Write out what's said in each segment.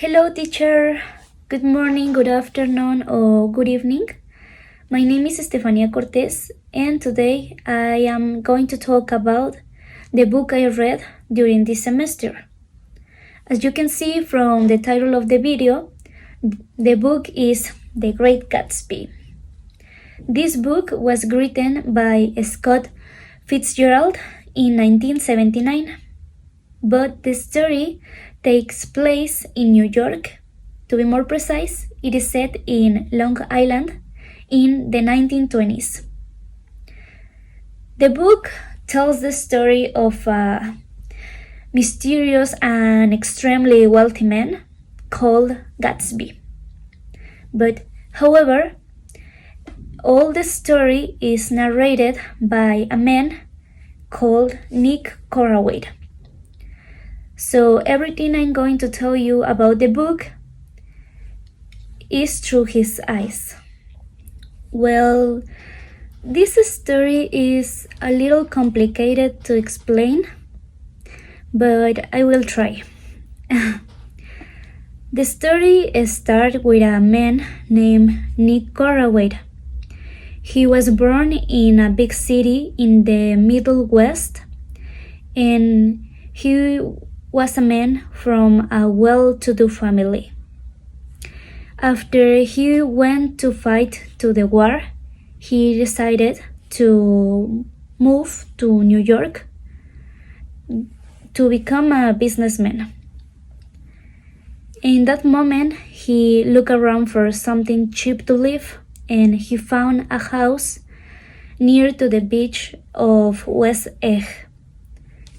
Hello, teacher. Good morning, good afternoon, or good evening. My name is Estefania Cortez, and today I am going to talk about the book I read during this semester. As you can see from the title of the video, the book is The Great Gatsby. This book was written by Scott Fitzgerald in 1979, but the story takes place in New York. To be more precise, it is set in Long Island in the 1920s. The book tells the story of a mysterious and extremely wealthy man called Gatsby. But, however, all the story is narrated by a man called Nick Carraway. So everything I'm going to tell you about the book is through his eyes. Well, this story is a little complicated to explain, but I will try. The story starts with a man named Nick Carraway. He was born in a big city in the Middle West, and he was a man from a well-to-do family. After he went to fight to the war, he decided to move to New York to become a businessman. In that moment, he looked around for something cheap to live, and he found a house near to the beach of West Egg.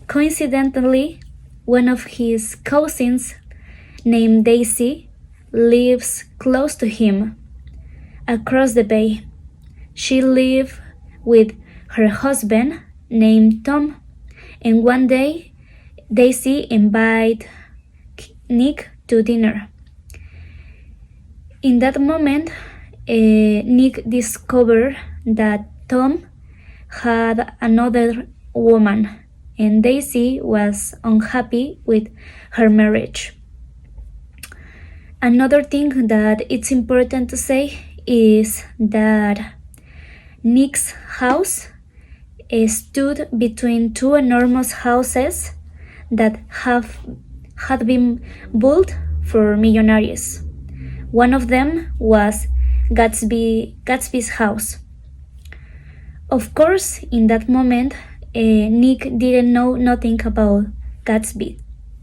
Coincidentally, one of his cousins, named Daisy, lives close to him, across the bay. She lived with her husband, named Tom, and one day, Daisy invited Nick to dinner. In that moment, Nick discovered that Tom had another woman, and Daisy was unhappy with her marriage. Another thing that it's important to say is that Nick's house stood between two enormous houses that had been built for millionaires. One of them was Gatsby's house. Of course, in that moment, Nick didn't know nothing about Gatsby,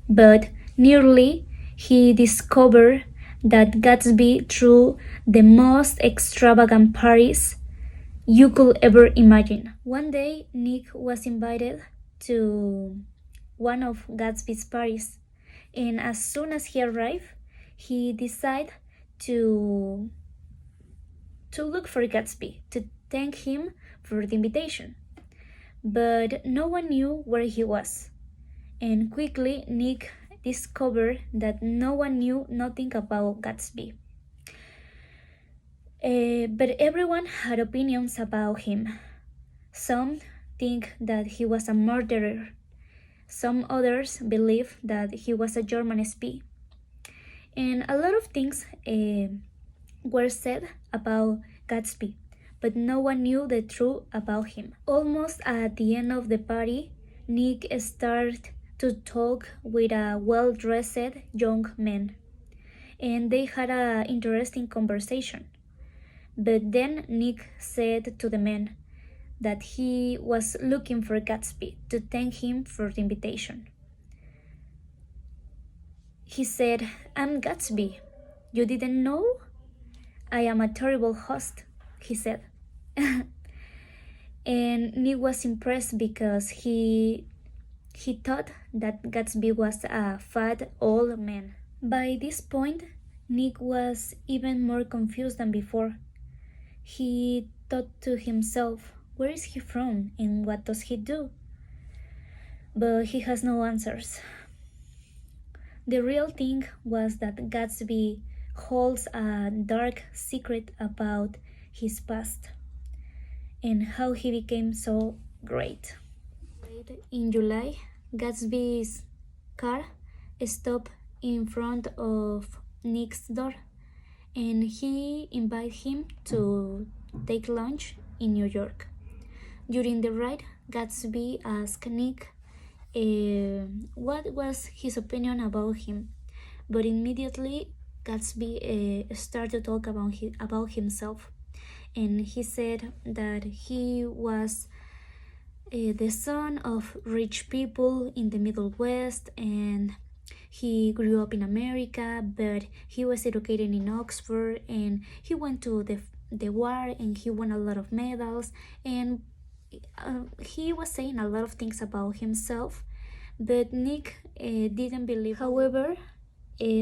but nearly he discovered that Gatsby threw the most extravagant parties you could ever imagine. One day, Nick was invited to one of Gatsby's parties, and as soon as he arrived, he decided to look for Gatsby, to thank him for the invitation. But no one knew where he was, and quickly Nick discovered that no one knew nothing about Gatsby. But everyone had opinions about him. Some think that he was a murderer. Some others believe that he was a German spy. And a lot of things were said about Gatsby, but no one knew the truth about him. Almost at the end of the party, Nick started to talk with a well-dressed young man, and they had an interesting conversation. But then Nick said to the man that he was looking for Gatsby to thank him for the invitation. He said, "I'm Gatsby. You didn't know? I am a terrible host," he said. And Nick was impressed because he thought that Gatsby was a fat old man. By this point, Nick was even more confused than before. He thought to himself, where is he from and what does he do? But he has no answers. The real thing was that Gatsby holds a dark secret about his past and how he became so great. In July, Gatsby's car stopped in front of Nick's door, and he invited him to take lunch in New York. During the ride, Gatsby asked Nick what was his opinion about him, but immediately Gatsby started to talk about himself, and he said that he was the son of rich people in the Middle West, and he grew up in America, but he was educated in Oxford, and he went to the war, and he won a lot of medals, and he was saying a lot of things about himself, but Nick didn't believe. However,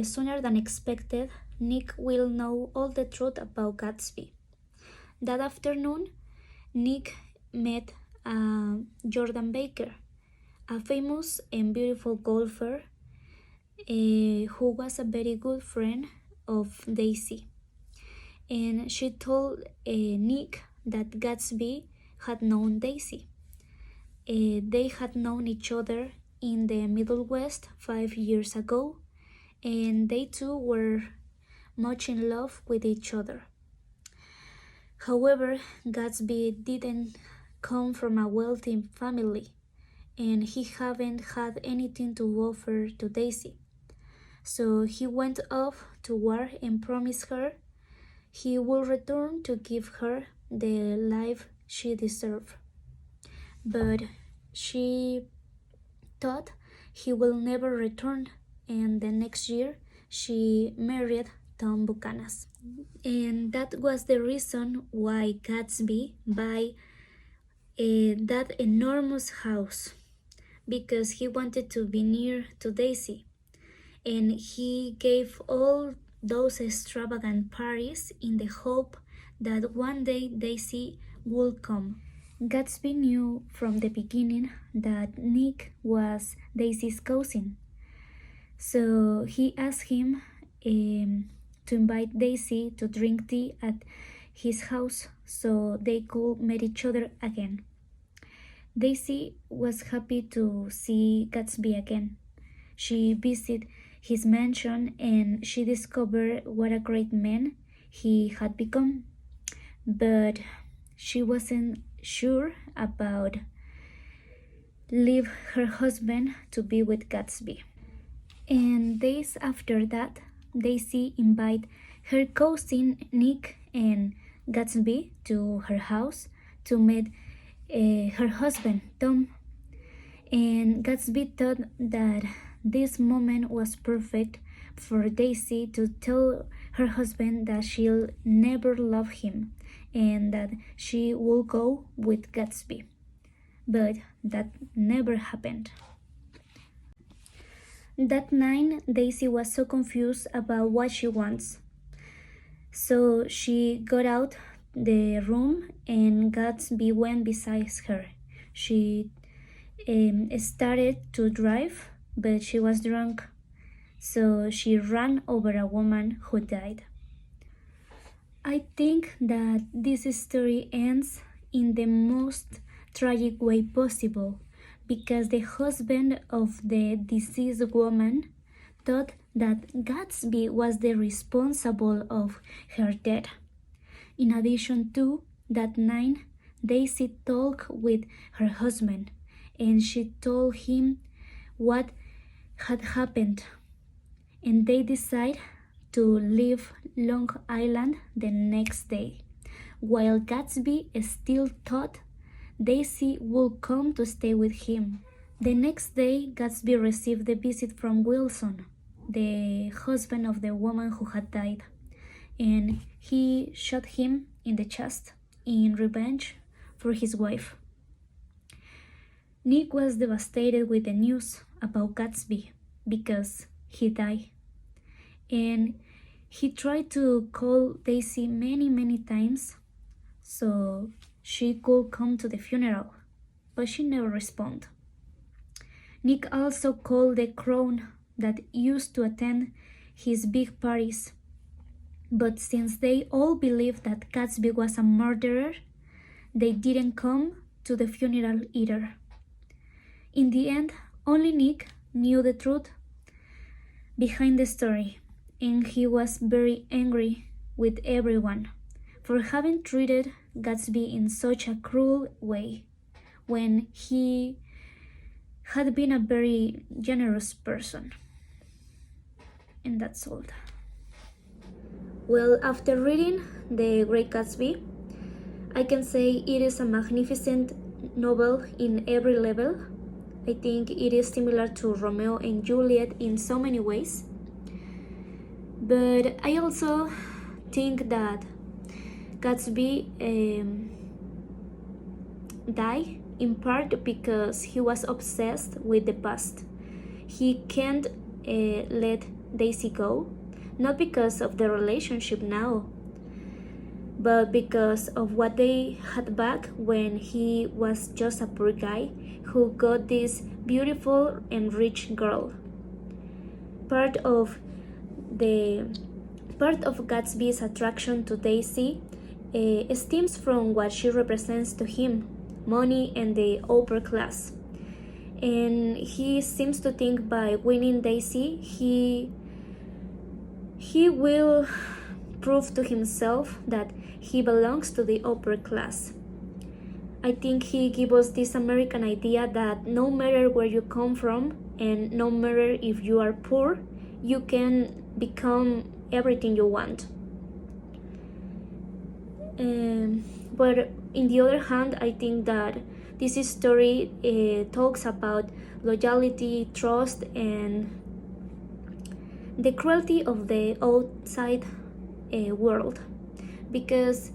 sooner than expected, Nick will know all the truth about Gatsby. That afternoon, Nick met Jordan Baker, a famous and beautiful golfer who was a very good friend of Daisy. And she told Nick that Gatsby had known Daisy. They had known each other in the Middle West 5 years ago, and they two were much in love with each other. However, Gatsby didn't come from a wealthy family, and he hadn't had anything to offer to Daisy. So he went off to war and promised her he would return to give her the life she deserved. But she thought he will never return, and the next year she married Tom Buchanan. And that was the reason why Gatsby bought that enormous house, because he wanted to be near to Daisy, and he gave all those extravagant parties in the hope that one day Daisy would come. Gatsby knew from the beginning that Nick was Daisy's cousin, so he asked him to invite Daisy to drink tea at his house so they could meet each other again. Daisy was happy to see Gatsby again. She visited his mansion and she discovered what a great man he had become, but she wasn't sure about leave her husband to be with Gatsby. And days after that, Daisy invited her cousin Nick and Gatsby to her house to meet her husband Tom. And Gatsby thought that this moment was perfect for Daisy to tell her husband that she'll never love him and that she will go with Gatsby. But that never happened. That night, Daisy was so confused about what she wants. So she got out the room and Gatsby went beside her. She started to drive, but she was drunk. So she ran over a woman who died. I think that this story ends in the most tragic way possible, because the husband of the deceased woman thought that Gatsby was the responsible of her death. In addition to that night, Daisy talked with her husband and she told him what had happened, and they decided to leave Long Island the next day, while Gatsby still thought Daisy would come to stay with him. The next day, Gatsby received a visit from Wilson, the husband of the woman who had died, and he shot him in the chest in revenge for his wife. Nick was devastated with the news about Gatsby because he died, and he tried to call Daisy many times so she could come to the funeral, but she never responded. Nick also called the crowd that used to attend his big parties, but since they all believed that Gatsby was a murderer, they didn't come to the funeral either. In the end, only Nick knew the truth, behind the story, and he was very angry with everyone for having treated Gatsby in such a cruel way when he had been a very generous person. And that's all. Well, after reading The Great Gatsby, I can say it is a magnificent novel in every level. I think it is similar to Romeo and Juliet in so many ways. But I also think that Gatsby died in part because he was obsessed with the past. He can't let Daisy go, not because of the relationship now, but because of what they had back when he was just a poor guy who got this beautiful and rich girl. Part of Gatsby's attraction to Daisy stems from what she represents to him, money and the upper class. And he seems to think by winning Daisy, he will prove to himself that he belongs to the upper class. I think he gives us this American idea that no matter where you come from and no matter if you are poor, you can become everything you want. But in the other hand, I think that this story talks about loyalty, trust, and the cruelty of the outside world, because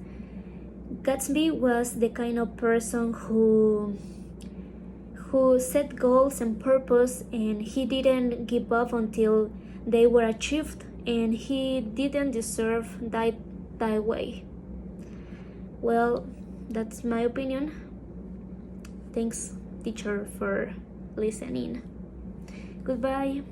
Gatsby was the kind of person who set goals and purpose, and he didn't give up until they were achieved, and he didn't deserve that way. Well, that's my opinion. Thanks, teacher, for listening. Goodbye.